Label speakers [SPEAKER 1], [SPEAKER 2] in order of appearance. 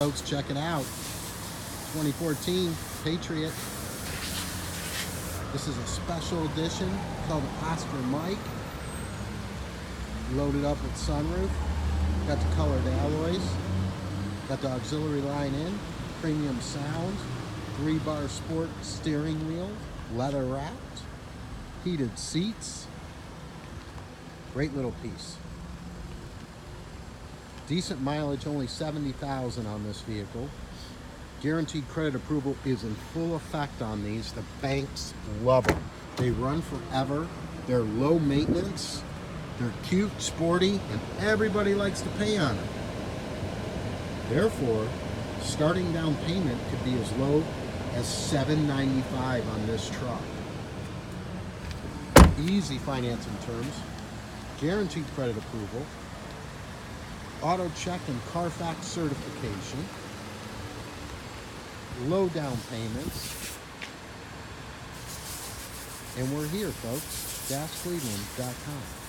[SPEAKER 1] Folks, check it out. 2014 Patriot. This is a special edition called Oscar Mike. Loaded up with sunroof. Got the colored alloys. Got the auxiliary line in. Premium sound. 3-bar sport steering wheel. Leather wrapped. Heated seats. Great little piece. Decent mileage, only 70,000 on this vehicle. Guaranteed credit approval is in full effect on these. The banks love them. They run forever. They're low maintenance. They're cute, sporty, and everybody likes to pay on them. Therefore, starting down payment could be as low as $795 on this truck. Easy financing terms. Guaranteed credit approval. Auto check and Carfax certification, low down payments, and we're here, folks. DasCleveland.com.